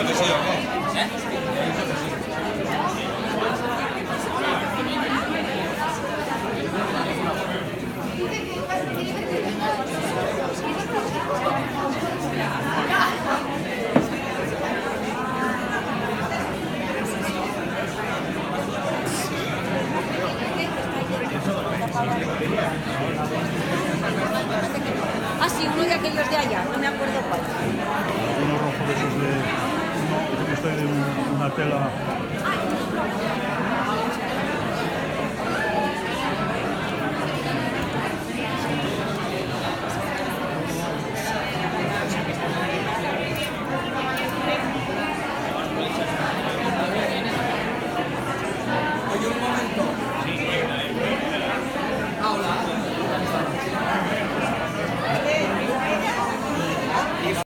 dicho que sí, ¿o qué? Ah, sí, uno de aquellos de allá, no me acuerdo cuál. Uno rojo de esos de una tela